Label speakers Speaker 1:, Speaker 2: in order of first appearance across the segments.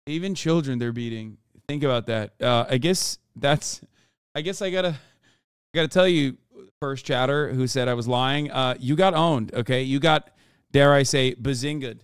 Speaker 1: Even children they're beating. Think about that. I guess I gotta tell you, first chatter who said I was lying. You got owned. Okay, you got, dare I say, bazinga'd.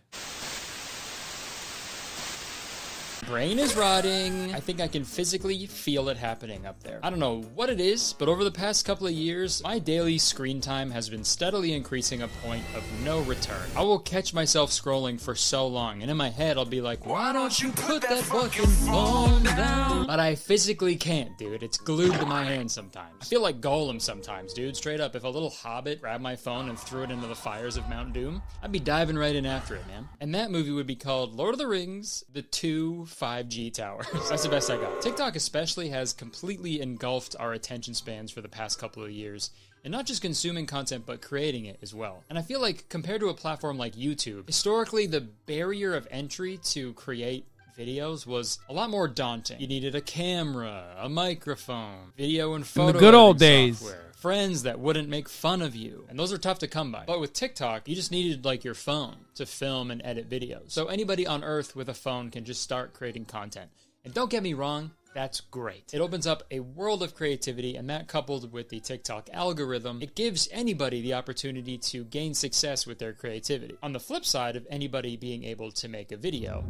Speaker 2: Brain is rotting. I think I can physically feel it happening up there. I don't know what it is, but over the past couple of years, my daily screen time has been steadily increasing a point of no return. I will catch myself scrolling for so long, and in my head, I'll be like, why don't you put that fucking phone down? But I physically can't, dude. It's glued to my hand sometimes. I feel like Gollum sometimes, dude. Straight up, if a little hobbit grabbed my phone and threw it into the fires of Mount Doom, I'd be diving right in after it, man. And that movie would be called Lord of the Rings, The Two 5G Towers. That's the best I got. TikTok especially has completely engulfed our attention spans for the past couple of years, and not just consuming content, but creating it as well. And I feel like compared to a platform like YouTube, historically the barrier of entry to create videos was a lot more daunting. You needed a camera, a microphone, video and photo
Speaker 1: in the good old days,
Speaker 2: software, friends that wouldn't make fun of you, and those are tough to come by. But with TikTok, you just needed like your phone to film and edit videos. So anybody on earth with a phone can just start creating content. And don't get me wrong, that's great. It opens up a world of creativity, and that coupled with the TikTok algorithm, it gives anybody the opportunity to gain success with their creativity. On the flip side of anybody being able to make a video,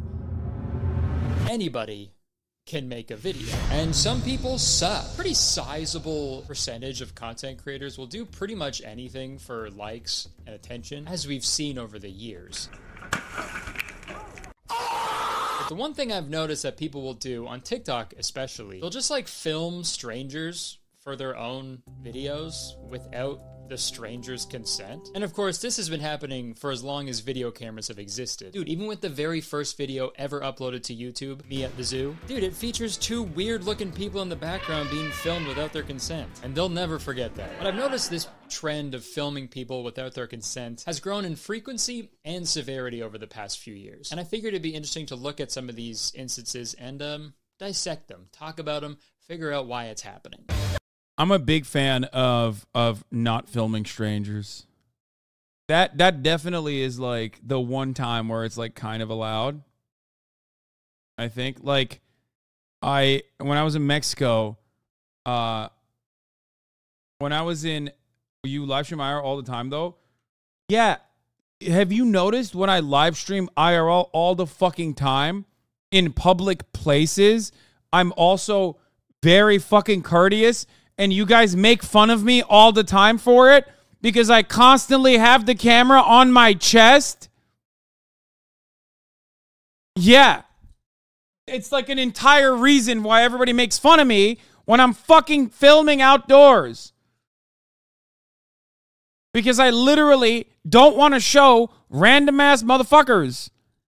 Speaker 2: anybody can make a video. And some people suck. Pretty sizable percentage of content creators will do pretty much anything for likes and attention, as we've seen over the years. But the one thing I've noticed that people will do on TikTok especially, they'll just like film strangers for their own videos without the stranger's consent. And of course, this has been happening for as long as video cameras have existed. Dude, even with the very first video ever uploaded to YouTube, me at the zoo, dude, it features two weird looking people in the background being filmed without their consent. And they'll never forget that. But I've noticed this trend of filming people without their consent has grown in frequency and severity over the past few years. And I figured it'd be interesting to look at some of these instances and dissect them, talk about them, figure out why it's happening.
Speaker 1: I'm a big fan of not filming strangers. That definitely is like the one time where it's like kind of allowed. I think like when I was in Mexico, when I was in, you live stream IRL all the time though? Yeah. Have you noticed when I live stream IRL all the fucking time in public places, I'm also very fucking courteous? And you guys make fun of me all the time for it because I constantly have the camera on my chest. Yeah. It's like an entire reason why everybody makes fun of me when I'm fucking filming outdoors. Because I literally don't want to show random ass motherfuckers.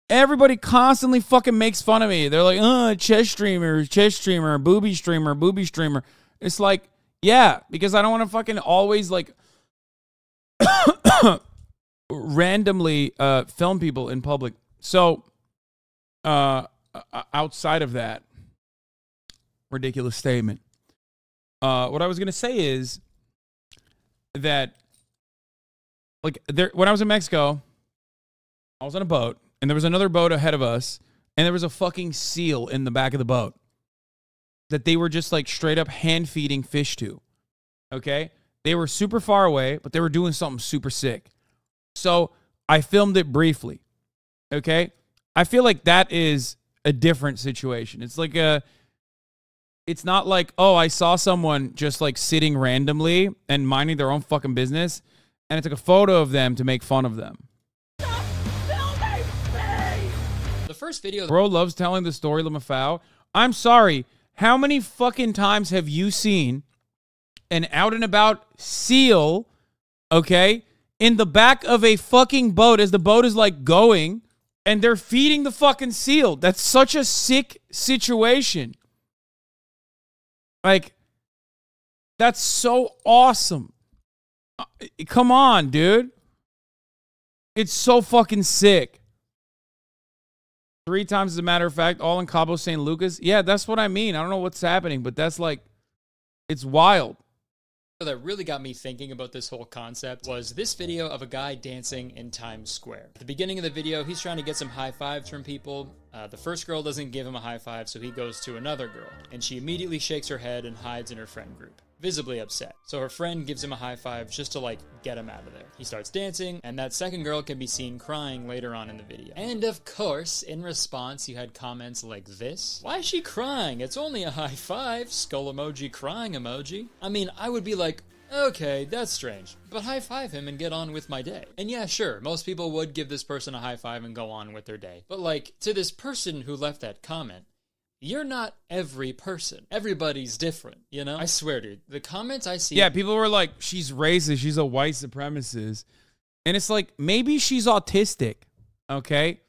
Speaker 1: Everybody constantly fucking makes fun of me. They're like, chest streamer, booby streamer. It's like, yeah, because I don't want to fucking always like randomly film people in public. So outside of that ridiculous statement, what I was going to say is that like when I was in Mexico, I was on a boat and there was another boat ahead of us and there was a fucking seal in the back of the boat that they were just like straight up hand feeding fish to. Okay? They were super far away, but they were doing something super sick. So I filmed it briefly. Okay? I feel like that is a different situation. It's like it's not like, oh, I saw someone just like sitting randomly and minding their own fucking business and I took a photo of them to make fun of them.
Speaker 2: The first video,
Speaker 1: bro loves telling the story, Lamafau. I'm sorry. How many fucking times have you seen an out and about seal, okay, in the back of a fucking boat as the boat is like going and they're feeding the fucking seal? That's such a sick situation. Like, that's so awesome. Come on, dude. It's so fucking sick. 3 times, as a matter of fact, all in Cabo San Lucas. Yeah, that's what I mean. I don't know what's happening, but that's like, it's wild.
Speaker 2: that really got me thinking about this whole concept was this video of a guy dancing in Times Square. At the beginning of the video, he's trying to get some high fives from people. The first girl doesn't give him a high five, so he goes to another girl, and she immediately shakes her head and hides in her friend group, visibly upset. So her friend gives him a high five just to like get him out of there. He starts dancing, and that second girl can be seen crying later on in the video. And of course, in response, you had comments like this. Why is she crying? It's only a high five. Skull emoji, crying emoji. I mean, I would be like, okay, that's strange, but high five him and get on with my day. And yeah, sure, most people would give this person a high five and go on with their day. But like, to this person who left that comment, you're not every person. Everybody's different, you know? I swear, dude, the comments I see...
Speaker 1: Yeah, people were like, she's racist, she's a white supremacist. And it's like, maybe she's autistic, okay?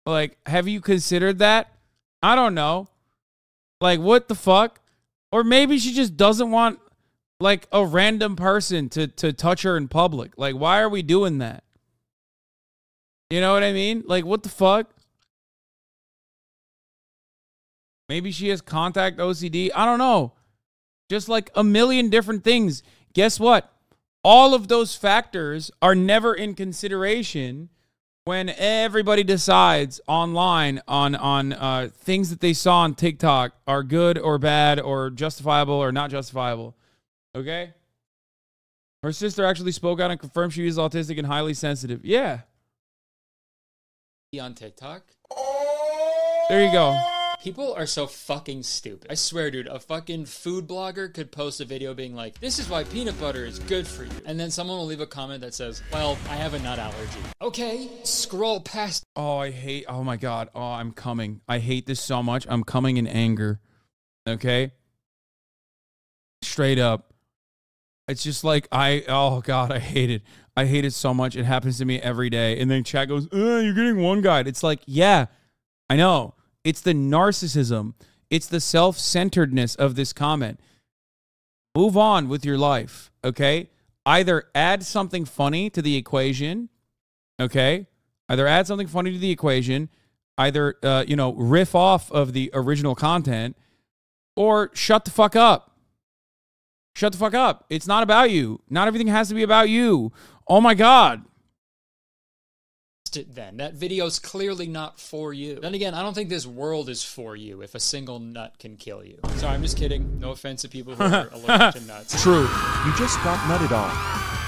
Speaker 1: Like, have you considered that? I don't know. Like, what the fuck? Or maybe she just doesn't want, like, a random person to touch her in public. Like, why are we doing that? You know what I mean? Like, what the fuck? Maybe she has contact OCD. I don't know. Just like a million different things. Guess what? All of those factors are never in consideration when everybody decides online on things that they saw on TikTok are good or bad or justifiable or not justifiable. Okay? Her sister actually spoke out and confirmed she is autistic and highly sensitive. Yeah.
Speaker 2: On TikTok?
Speaker 1: There you go.
Speaker 2: People are so fucking stupid. I swear, dude, a fucking food blogger could post a video being like, this is why peanut butter is good for you. And then someone will leave a comment that says, well, I have a nut allergy. Okay, scroll past.
Speaker 1: Oh, oh my God. Oh, I'm coming. I hate this so much. I'm coming in anger. Okay? Straight up. It's just like, oh God, I hate it. I hate it so much. It happens to me every day. And then chat goes, you're getting one guide. It's like, yeah, I know. It's the narcissism. It's the self-centeredness of this comment. Move on with your life, okay? Either add something funny to the equation, okay? Either add something funny to the equation, either, riff off of the original content, or shut the fuck up. Shut the fuck up. It's not about you. Not everything has to be about you. Oh my God.
Speaker 2: It then. That video's clearly not for you. Then again, I don't think this world is for you if a single nut can kill you. Sorry, I'm just kidding. No offense to people who are allergic to nuts.
Speaker 1: True.
Speaker 3: You just got nutted on.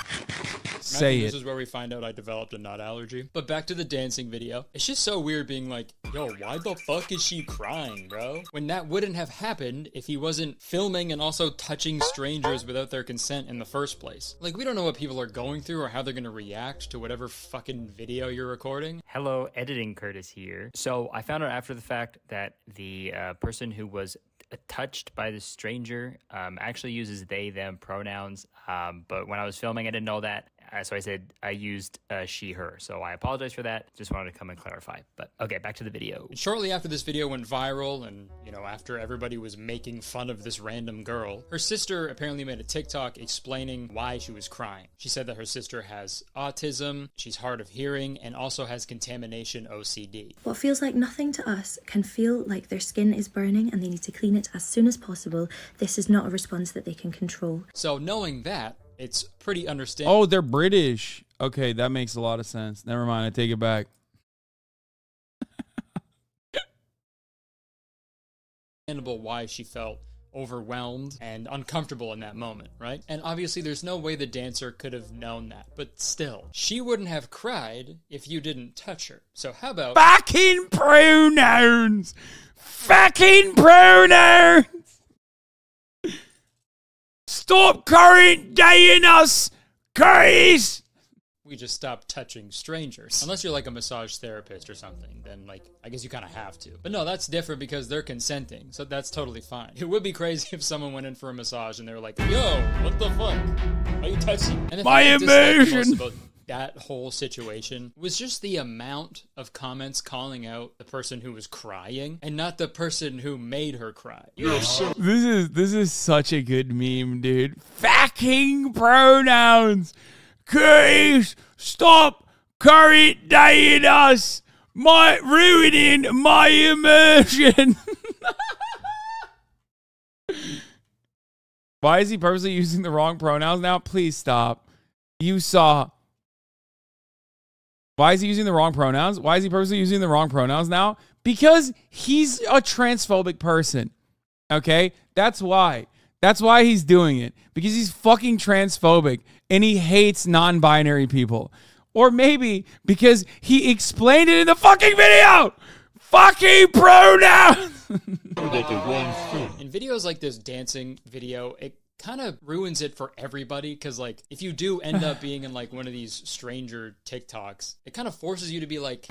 Speaker 1: Say it.
Speaker 2: This is where we find out I developed a nut allergy. But back to the dancing video. It's just so weird being like, yo, why the fuck is she crying, bro? When that wouldn't have happened if he wasn't filming and also touching strangers without their consent in the first place. Like, we don't know what people are going through or how they're gonna react to whatever fucking video you're recording.
Speaker 4: Hello, editing Kurtis here. So I found out after the fact that the person who was touched by the stranger actually uses they, them pronouns. But when I was filming, I didn't know that. So I said I used she, her. So I apologize for that. Just wanted to come and clarify. But okay, back to the video.
Speaker 2: Shortly after this video went viral and, after everybody was making fun of this random girl, her sister apparently made a TikTok explaining why she was crying. She said that her sister has autism, she's hard of hearing, and also has contamination OCD.
Speaker 5: What feels like nothing to us can feel like their skin is burning and they need to clean it as soon as possible. This is not a response that they can control.
Speaker 2: So knowing that, it's pretty understandable.
Speaker 1: Oh, they're British. Okay, that makes a lot of sense. Never mind, I take it back.
Speaker 2: Why she felt overwhelmed and uncomfortable in that moment, right? And obviously there's no way the dancer could have known that, but still, she wouldn't have cried if you didn't touch her. So how about
Speaker 1: fucking pronouns? Fucking pronouns! Stop current daying us, Kurtis!
Speaker 2: we just stop touching strangers? Unless you're like a massage therapist or something, then like, I guess you kind of have to. But no, that's different because they're consenting, so that's totally fine. It would be crazy if someone went in for a massage and they were like, yo, what the fuck? Are you touching? And
Speaker 1: my emotion!
Speaker 2: About that whole situation was just the amount of comments calling out the person who was crying and not the person who made her cry.
Speaker 1: This is such a good meme, dude. Fucking pronouns. Kurtis, stop current dating us. Ruining my immersion. Why is he purposely using the wrong pronouns now? Please stop. You saw. Why is he using the wrong pronouns? Why is he purposely using the wrong pronouns now? Because he's a transphobic person. Okay? That's why. That's why he's doing it. Because he's fucking transphobic and he hates non-binary people. Or maybe because he explained it in the fucking video. Fucking pronouns.
Speaker 2: In videos like this dancing video, it kind of ruins it for everybody, because like if you do end up being in like one of these stranger TikToks, it kind of forces you to be like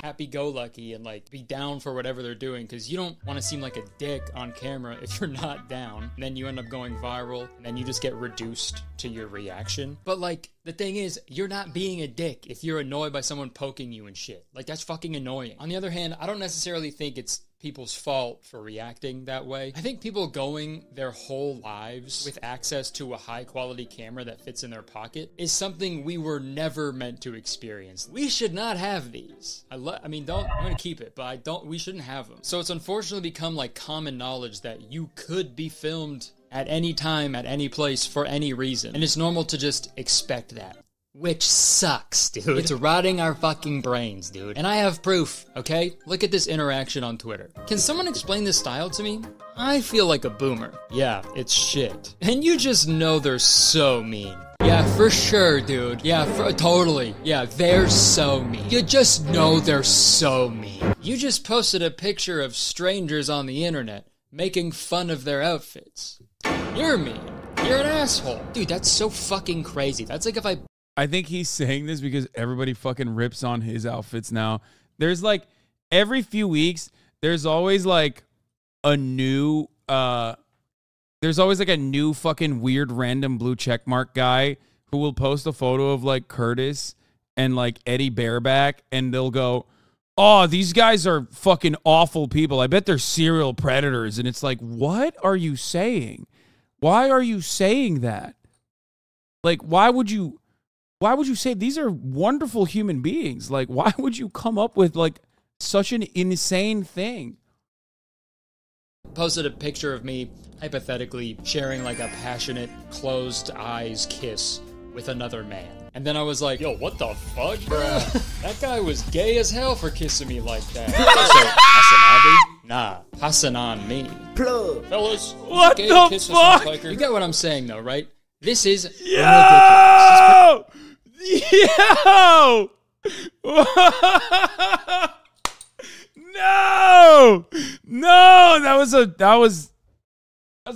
Speaker 2: happy-go-lucky and like be down for whatever they're doing, because you don't want to seem like a dick on camera if you're not down. And then you end up going viral, and then you just get reduced to your reaction. But like the thing is, you're not being a dick if you're annoyed by someone poking you and shit. Like that's fucking annoying. On the other hand, I don't necessarily think it's people's fault for reacting that way. I think people going their whole lives with access to a high quality camera that fits in their pocket is something we were never meant to experience. We should not have these. I'm gonna keep it, but we shouldn't have them. So it's unfortunately become like common knowledge that you could be filmed at any time, at any place, for any reason. And it's normal to just expect that. Which sucks, dude. It's rotting our fucking brains, dude. And I have proof, okay? Look at this interaction on Twitter. Can someone explain this style to me? I feel like a boomer. Yeah, it's shit. And you just know they're so mean. Yeah, for sure, dude. Yeah, totally. Yeah, they're so mean. You just know they're so mean. You just posted a picture of strangers on the internet making fun of their outfits. You're mean. You're an asshole. Dude, that's so fucking crazy. That's like if
Speaker 1: I think he's saying this because everybody fucking rips on his outfits now. There's like every few weeks, there's always like a new fucking weird random blue checkmark guy who will post a photo of like Kurtis and like Eddie Bareback, and they'll go, "Oh, these guys are fucking awful people. I bet they're serial predators." And it's like, what are you saying? Why are you saying that? Like, why would you say these are wonderful human beings? Like, why would you come up with like such an insane thing?
Speaker 2: Posted a picture of me hypothetically sharing like a passionate closed eyes kiss with another man. And then I was like, yo, what the fuck, bruh? That guy was gay as hell for kissing me like that. So, HasanAbi? Nah, Hasan on me. Plug. Fellas,
Speaker 1: what the fuck?
Speaker 2: You get what I'm saying though, right? This is
Speaker 1: ridiculous. Yo! No! No, that was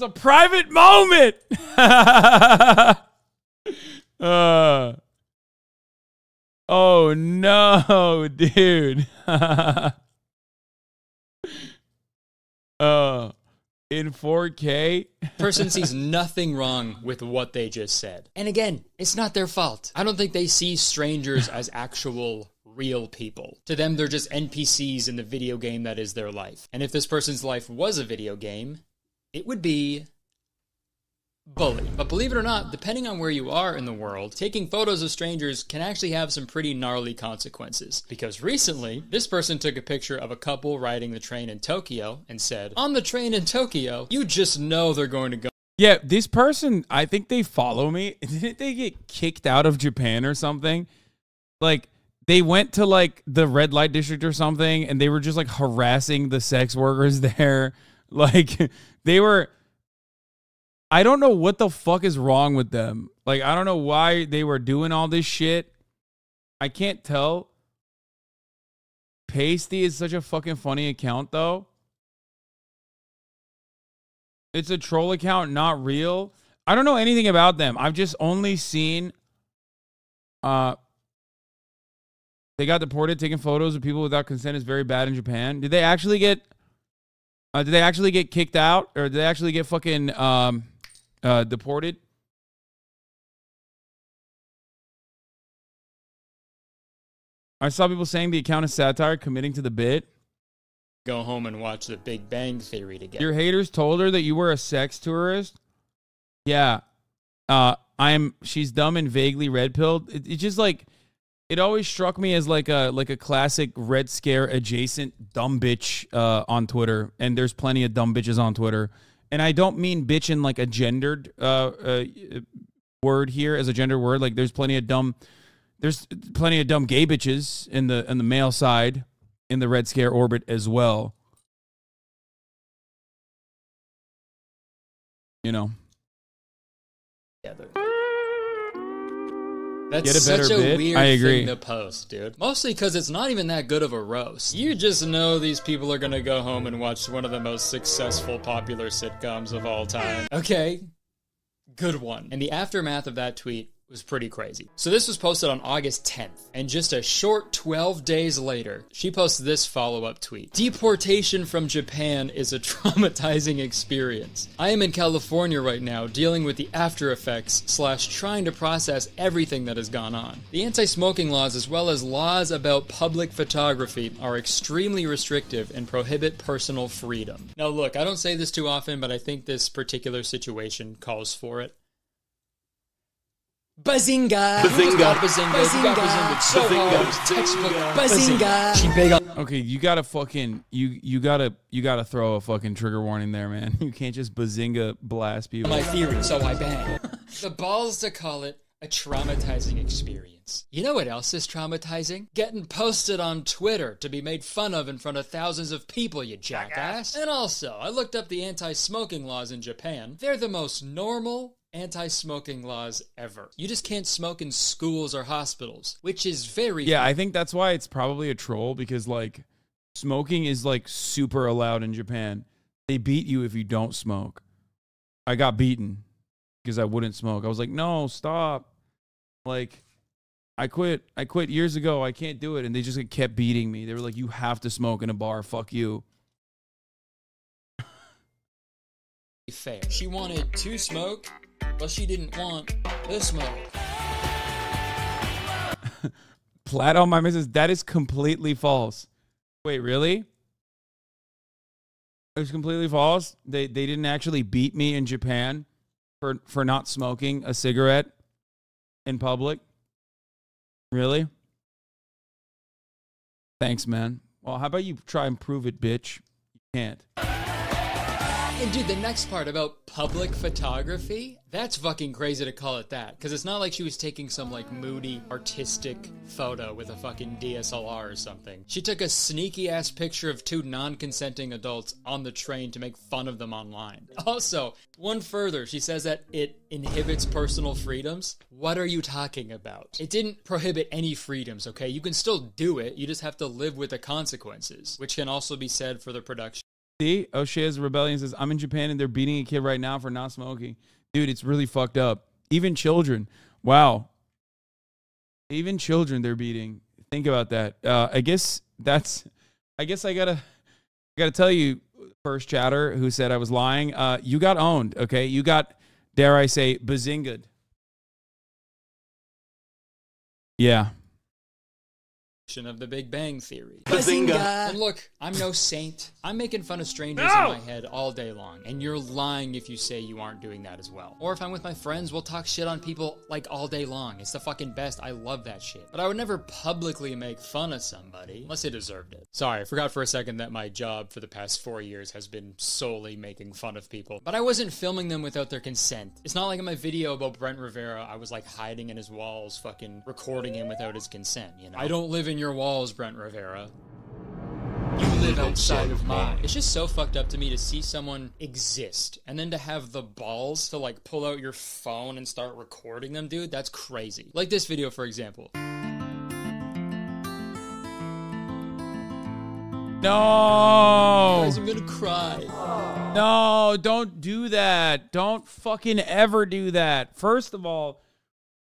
Speaker 1: a private moment. Oh no, dude. In 4K.
Speaker 2: Person sees nothing wrong with what they just said. And again, it's not their fault. I don't think they see strangers as actual real people. To them, they're just NPCs in the video game that is their life. And if this person's life was a video game, it would be Bully. But believe it or not, depending on where you are in the world, taking photos of strangers can actually have some pretty gnarly consequences. Because recently, this person took a picture of a couple riding the train in Tokyo and said, "On the train in Tokyo, you just know they're going to go."
Speaker 1: Yeah, this person, I think they follow me. Didn't they get kicked out of Japan or something? Like, they went to like the red light district or something, and they were just like harassing the sex workers there. Like, they were... I don't know what the fuck is wrong with them. Like, I don't know why they were doing all this shit. I can't tell. Pasty is such a fucking funny account, though. It's a troll account, not real. I don't know anything about them. I've just only seen... they got deported. Taking photos of people without consent is very bad in Japan. Did they actually get... did they actually get kicked out? Or did they actually get fucking... deported? I saw people saying the account is satire, committing to the bit.
Speaker 2: Go home and watch The Big Bang Theory together.
Speaker 1: Your haters told her that you were a sex tourist? Yeah. She's dumb and vaguely red-pilled. It's just like, it always struck me as like a classic Red Scare adjacent dumb bitch on Twitter. And there's plenty of dumb bitches on Twitter. And I don't mean bitch in like a gendered word here as a gender word. Like there's plenty of dumb gay bitches in the male side in the Red Scare orbit as well. You know.
Speaker 2: Yeah, that's such a weird thing to post, dude. Mostly because it's not even that good of a roast. You just know these people are gonna go home and watch one of the most successful, popular sitcoms of all time. Okay, good one. And the aftermath of that tweet was pretty crazy. So this was posted on August 10th, and just a short 12 days later, she posted this follow-up tweet. Deportation from Japan is a traumatizing experience. I am in California right now dealing with the after effects / trying to process everything that has gone on. The anti-smoking laws as well as laws about public photography are extremely restrictive and prohibit personal freedom. Now look, I don't say this too often, but I think this particular situation calls for it. Bazinga! Bazinga! Bazinga! Bazinga! So hard. Textbook. Bazinga! She big up.
Speaker 1: Okay, you gotta fucking you gotta throw a fucking trigger warning there, man. You can't just bazinga blast people.
Speaker 2: My theory, so I bang. The balls to call it a traumatizing experience. You know what else is traumatizing? Getting posted on Twitter to be made fun of in front of thousands of people, you jackass. And also, I looked up the anti-smoking laws in Japan. They're the most normal anti-smoking laws ever. You just can't smoke in schools or hospitals, which is very...
Speaker 1: Yeah, I think that's why it's probably a troll, because, like, smoking is, like, super allowed in Japan. They beat you if you don't smoke. I got beaten because I wouldn't smoke. I was like, no, stop. Like, I quit years ago. I can't do it. And they just kept beating me. They were like, you have to smoke in a bar. Fuck you.
Speaker 2: Fair. She wanted to smoke, but she didn't want to smoke.
Speaker 1: Flat on my missus. That is completely false. Wait, really? It was completely false? They didn't actually beat me in Japan for not smoking a cigarette in public? Really? Thanks, man. Well, how about you try and prove it, bitch? You can't.
Speaker 2: And dude, the next part about public photography, that's fucking crazy to call it that. Because it's not like she was taking some like moody, artistic photo with a fucking DSLR or something. She took a sneaky ass picture of two non-consenting adults on the train to make fun of them online. Also, one further, she says that it inhibits personal freedoms. What are you talking about? It didn't prohibit any freedoms, okay? You can still do it, you just have to live with the consequences, which can also be said for the production.
Speaker 1: See, O'Shea's Rebellion says, I'm in Japan and they're beating a kid right now for not smoking. Dude, it's really fucked up. Even children. Wow. Even children they're beating. Think about that. I guess I gotta tell you, first chatter who said I was lying. You got owned, okay? You got, dare I say, bazinga'd. Yeah.
Speaker 2: Of the Big Bang Theory. Bazinga! And look, I'm no saint. I'm making fun of strangers in my head all day long, and you're lying if you say you aren't doing that as well. Or if I'm with my friends, we'll talk shit on people like all day long. It's the fucking best. I love that shit. But I would never publicly make fun of somebody unless they deserved it. Sorry, I forgot for a second that my job for the past 4 years has been solely making fun of people. But I wasn't filming them without their consent. It's not like in my video about Brent Rivera, I was like hiding in his walls, fucking recording him without his consent, you know? I don't live in your walls, Brent Rivera. You live outside of mine. It's just so fucked up to me to see someone exist and then to have the balls to like pull out your phone and start recording them, dude. That's crazy. Like this video, for example.
Speaker 1: No!
Speaker 2: Guys, I'm gonna cry.
Speaker 1: No, don't do that. Don't fucking ever do that. First of all,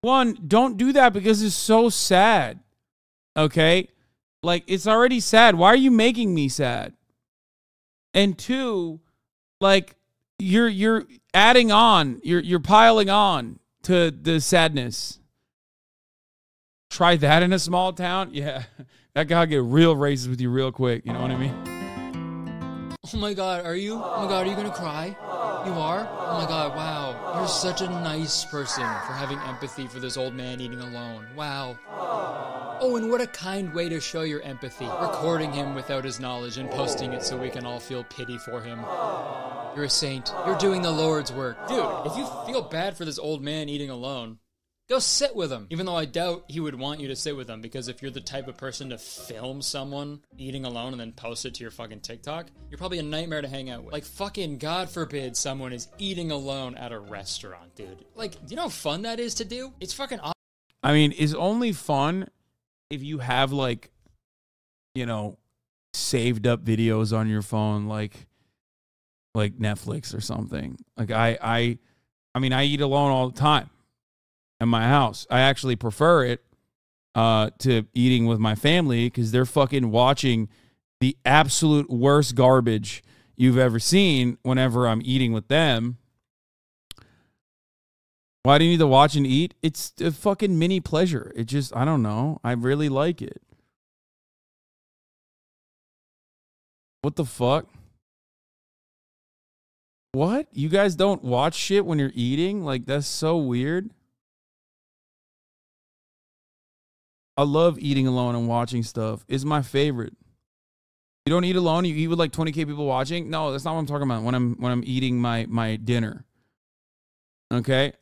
Speaker 1: one, don't do that because it's so sad. Okay? Like, it's already sad. Why are you making me sad? And two, like, you're adding on. You're piling on to the sadness. Try that in a small town? Yeah. That guy get real racist with you real quick. You know what I mean?
Speaker 2: Oh my god, are you? Oh my god, are you gonna cry? You are? Oh my god, wow. You're such a nice person for having empathy for this old man eating alone. Wow. Oh, and what a kind way to show your empathy. Recording him without his knowledge and posting it so we can all feel pity for him. You're a saint. You're doing the Lord's work. Dude, if you feel bad for this old man eating alone, go sit with him. Even though I doubt he would want you to sit with him, because if you're the type of person to film someone eating alone and then post it to your fucking TikTok, you're probably a nightmare to hang out with. Like, fucking God forbid someone is eating alone at a restaurant, dude. Like, do you know how fun that is to do? It's fucking awesome.
Speaker 1: I mean, it's only fun if you have, like, you know, saved up videos on your phone, like Netflix or something. Like, I mean, I eat alone all the time in my house. I actually prefer it to eating with my family because they're fucking watching the absolute worst garbage you've ever seen whenever I'm eating with them. Why do you need to watch and eat? It's a fucking mini pleasure. It just, I don't know. I really like it. What the fuck? What? You guys don't watch shit when you're eating? Like, that's so weird. I love eating alone and watching stuff. It's my favorite. You don't eat alone? You eat with like 20K people watching? No, that's not what I'm talking about when I'm eating my dinner. Okay?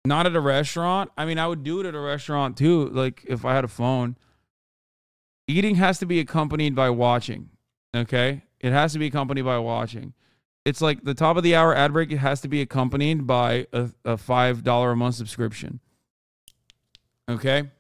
Speaker 1: Not at a restaurant. I mean, I would do it at a restaurant too, like if I had a phone. Eating has to be accompanied by watching. Okay? It has to be accompanied by watching. It's like the top of the hour ad break. It has to be accompanied by a $5 a month subscription. Okay?